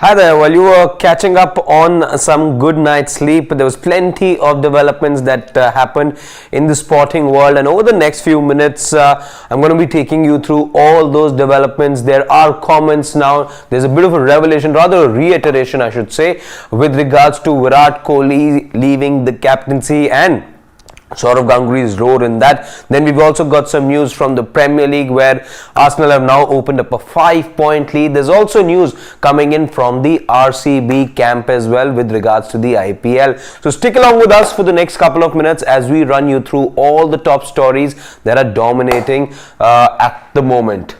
Hi there. While you were catching up on some good night's sleep, there was plenty of developments that happened in the sporting world, and over the next few minutes I'm going to be taking you through all those developments. There are comments now. There's a bit of a revelation, rather a reiteration I should say, with regards to Virat Kohli leaving the captaincy and Sourav Ganguly's role in that. Then we've also got some news from the Premier League where Arsenal have now opened up a 5-point lead. There's also news coming in from the RCB camp as well with regards to the IPL. So stick along with us for the next couple of minutes as we run you through all the top stories that are dominating at the moment.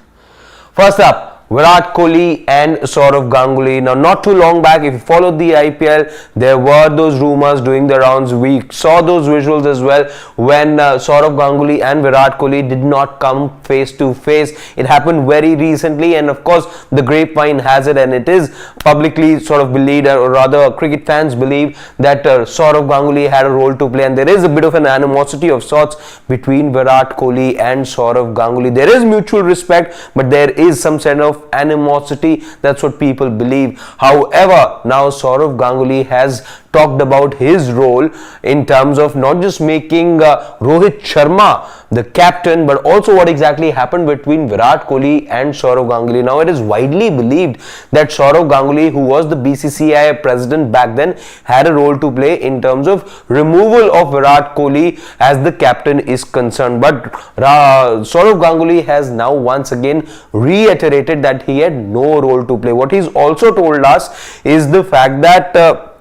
First up, Virat Kohli and Sourav Ganguly. Now, not too long back, if you followed the IPL, there were those rumors doing the rounds. We saw those visuals as well when Sourav Ganguly and Virat Kohli did not come face to face. It happened very recently, and of course, the grapevine has it, and it is publicly sort of believed, or rather, cricket fans believe that Sourav Ganguly had a role to play, and there is a bit of an animosity of sorts between Virat Kohli and Sourav Ganguly. There is mutual respect, but there is some sense of animosity. That's what people believe. However, now Sourav Ganguly has talked about his role in terms of not just making Rohit Sharma the captain, but also what exactly happened between Virat Kohli and Sourav Ganguly. Now, it is widely believed that Sourav Ganguly, who was the BCCI president back then, had a role to play in terms of removal of Virat Kohli as the captain is concerned. But Sourav Ganguly has now once again reiterated that he had no role to play. What he's also told us is the fact that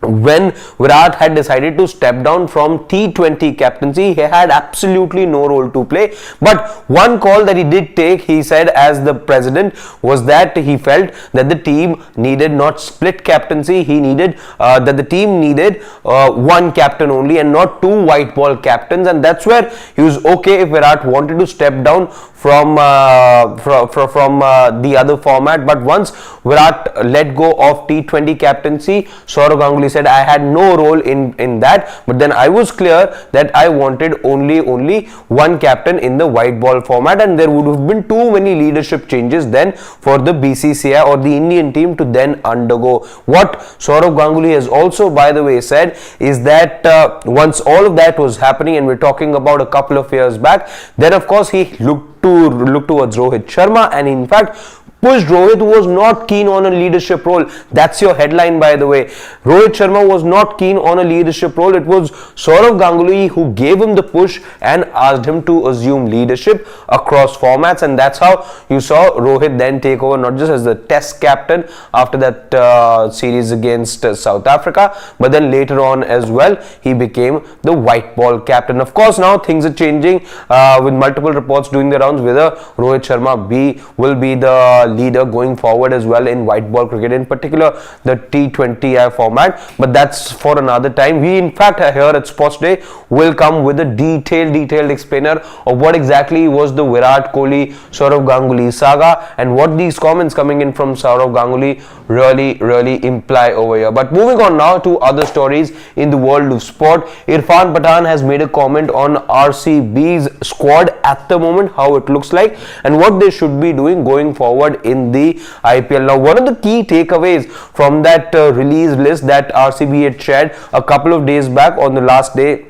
when Virat had decided to step down from T20 captaincy, he had absolutely no role to play. But one call that he did take, he said as the president, was that he felt that the team needed not split captaincy. He needed that the team needed one captain only and not two white ball captains, and that's where he was okay if Virat wanted to step down from the other format. But once Virat let go of T20 captaincy, Sourav Ganguly said, I had no role in that, but then I was clear that I wanted only one captain in the white ball format, and there would have been too many leadership changes then for the BCCI or the Indian team to then undergo. What Sourav Ganguly has also, by the way, said is that once all of that was happening, and we're talking about a couple of years back, then of course he looked towards Rohit Sharma, and in fact pushed Rohit, who was not keen on a leadership role. That's your headline, by the way. Rohit Sharma was not keen on a leadership role. It was Sourav Ganguly who gave him the push and asked him to assume leadership across formats, and that's how you saw Rohit then take over, not just as the test captain after that series against South Africa, but then later on as well he became the white ball captain. Of course, now things are changing with multiple reports doing the rounds whether Rohit Sharma will be the leader going forward as well in white ball cricket, in particular the T20I format, but that's for another time. We in fact here at Sports Day will come with a detailed explainer of what exactly was the Virat Kohli Sourav Ganguly saga and what these comments coming in from Sourav Ganguly really imply over here. But moving on now to other stories in the world of sport, Irfan Pathan has made a comment on RCB's squad at the moment, how it looks like and what they should be doing going forward in the IPL. Now, one of the key takeaways from that release list that RCB had shared a couple of days back on the last day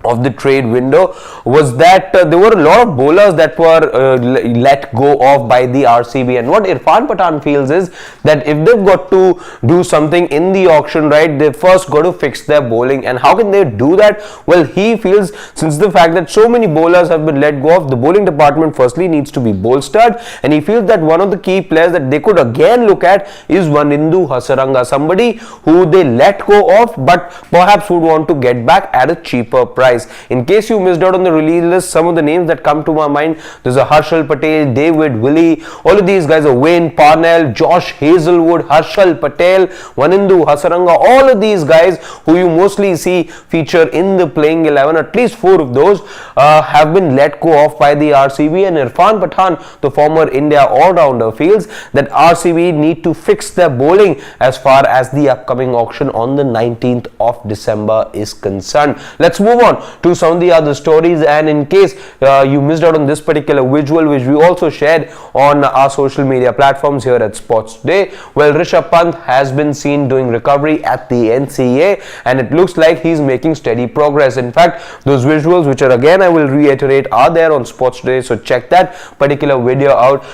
of the trade window was that there were a lot of bowlers that were let go of by the RCB, and what Irfan Pathan feels is that if they've got to do something in the auction, right, they've first got to fix their bowling. And how can they do that? Well, he feels, since the fact that so many bowlers have been let go of, the bowling department firstly needs to be bolstered, and he feels that one of the key players that they could again look at is Wanindu Hasaranga, somebody who they let go of but perhaps would want to get back at a cheaper price. In case you missed out on the release list, some of the names that come to my mind, there's a Harshal Patel, David Willey, all of these guys are Wayne Parnell, Josh Hazelwood, Harshal Patel, Wanindu Hasaranga, all of these guys who you mostly see feature in the playing 11, at least 4 of those have been let go of by the RCB, and Irfan Pathan, the former India all-rounder, feels that RCB need to fix their bowling as far as the upcoming auction on the 19th of December is concerned. Let's move on to some of the other stories, and in case you missed out on this particular visual, which we also shared on our social media platforms here at Sports Today, well, Rishabh Pant has been seen doing recovery at the NCA, and it looks like he's making steady progress. In fact, those visuals, which are again, I will reiterate, are there on Sports Today, so check that particular video out.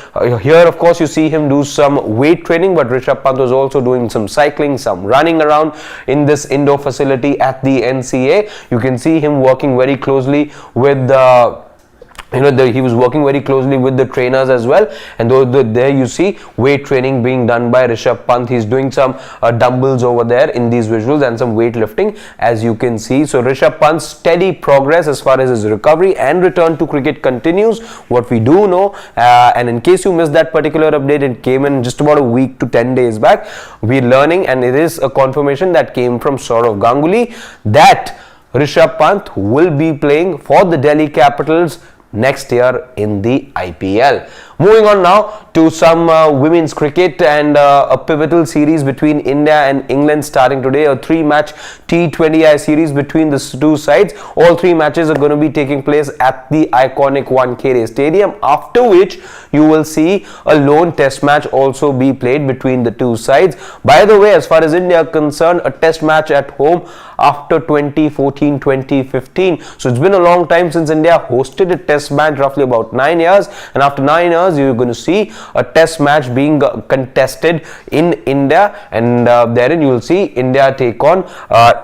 Here, of course, you see him do some weight training, but Rishabh Pant was also doing some cycling, some running around in this indoor facility at the NCA. You can see him working very closely with the he was working very closely with the trainers as well, and there you see weight training being done by Rishabh Pant. He's doing some dumbbells over there in these visuals and some weightlifting, as you can see. So Rishabh Pant's steady progress as far as his recovery and return to cricket continues. What we do know, and in case you missed that particular update, it came in just about a week to 10 days back. We're learning, and it is a confirmation that came from Ganguly, that Rishabh Pant will be playing for the Delhi Capitals next year in the IPL. Moving on now to some women's cricket, and a pivotal series between India and England starting today, a 3-match T20I series between the two sides. All 3 matches are going to be taking place at the iconic Wankhede Stadium, after which you will see a lone test match also be played between the two sides. By the way, as far as India are concerned, a test match at home after 2014-2015. So it's been a long time since India hosted a test match, roughly about 9 years, and after 9 years you're going to see a test match being contested in India, and therein you will see India take on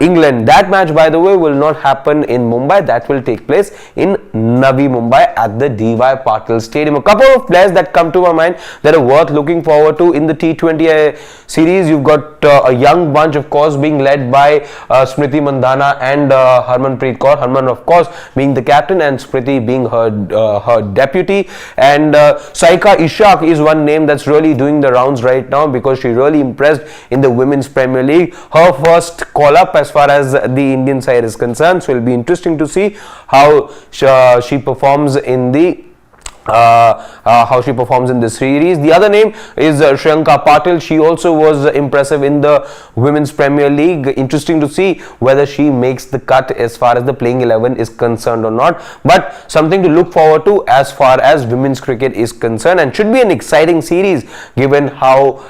England. That match, by the way, will not happen in Mumbai. That will take place in Navi Mumbai at the D.Y. Patil Stadium. A couple of players that come to my mind that are worth looking forward to in the T20 series. You've got a young bunch, of course, being led by Smriti Mandhana and Harmanpreet Kaur. Harman, of course, being the captain, and Smriti being her deputy. And Saika Ishaq is one name that's really doing the rounds right now, because she really impressed in the Women's Premier League. Her first call-up as far as the Indian side is concerned, so it'll be interesting to see how she performs in the this series. The other name is Shriyanka Patil. She also was impressive in the Women's Premier League. Interesting to see whether she makes the cut as far as the playing 11 is concerned or not, but something to look forward to as far as women's cricket is concerned, and should be an exciting series given how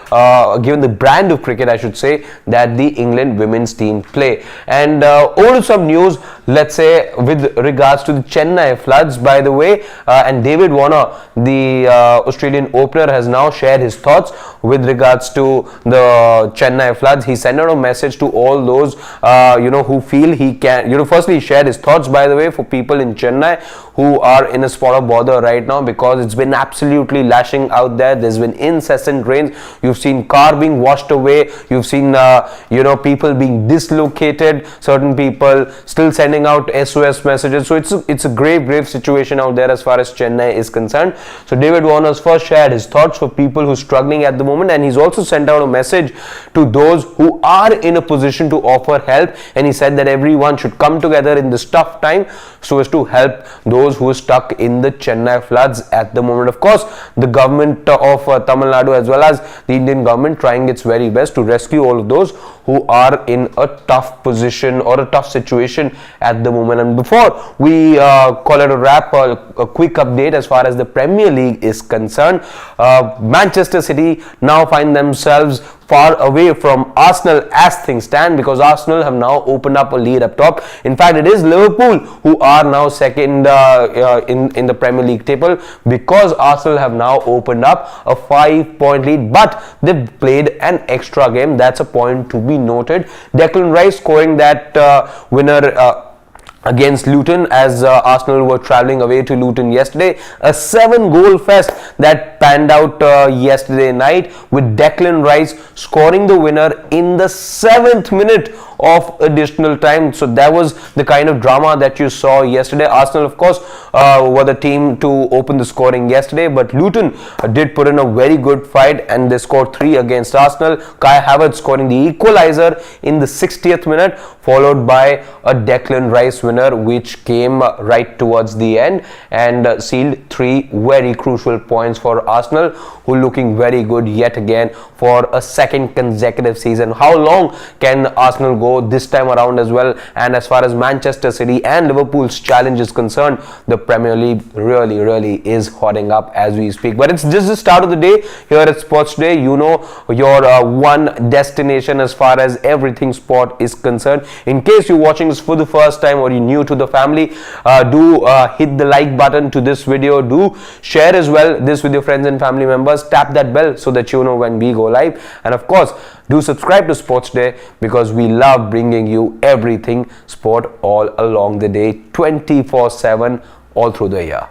given the brand of cricket, I should say, that the England women's team play. And over to some news, let's say, with regards to the Chennai floods, by the way, and David Warner, the Australian opener, has now shared his thoughts with regards to the Chennai floods. He sent out a message to all those who feel he can, firstly he shared his thoughts, by the way, for people in Chennai who are in a spot of bother right now, because it's been absolutely lashing out there. There's been incessant rains. You've seen car being washed away. You've seen people being dislocated, certain people still sending out SOS messages. So it's a grave situation out there as far as Chennai is concerned. So David Warner's first shared his thoughts for people who are struggling at the moment, and he's also sent out a message to those who are in a position to offer help, and he said that everyone should come together in this tough time so as to help those who are stuck in the Chennai floods at the moment. Of course, the government of Tamil Nadu as well as the Indian government trying its very best to rescue all of those who are in a tough position or a tough situation at the moment. And before we call it a wrap, a quick update as far as the Premier League is concerned. Manchester City now find themselves far away from Arsenal as things stand, because Arsenal have now opened up a lead up top. In fact, it is Liverpool who are now second in the Premier League table, because Arsenal have now opened up a 5-point lead, but they've played an extra game. That's a point to be noted. Declan Rice scoring that winner against Luton, as Arsenal were travelling away to Luton yesterday. A 7-goal fest that panned out yesterday night, with Declan Rice scoring the winner in the 7th minute of additional time. So that was the kind of drama that you saw yesterday. Arsenal, of course, were the team to open the scoring yesterday, but Luton did put in a very good fight, and they scored 3 against Arsenal. Kai Havertz scoring the equalizer in the 60th minute, followed by a Declan Rice winner, which came right towards the end and sealed 3 very crucial points for Arsenal, who are looking very good yet again for a second consecutive season. How long can Arsenal go go this time around as well. And as far as Manchester City and Liverpool's challenge is concerned, the Premier League really is hotting up as we speak. But it's just the start of the day here at Sports Day. You know, your one destination as far as everything sport is concerned. In case you're watching this for the first time or you're new to the family, do hit the like button to this video. Do share as well this with your friends and family members. Tap that bell so that you know when we go live. And of course, do subscribe to Sports Day, because we love bringing you everything sport all along the day, 24/7, all through the year.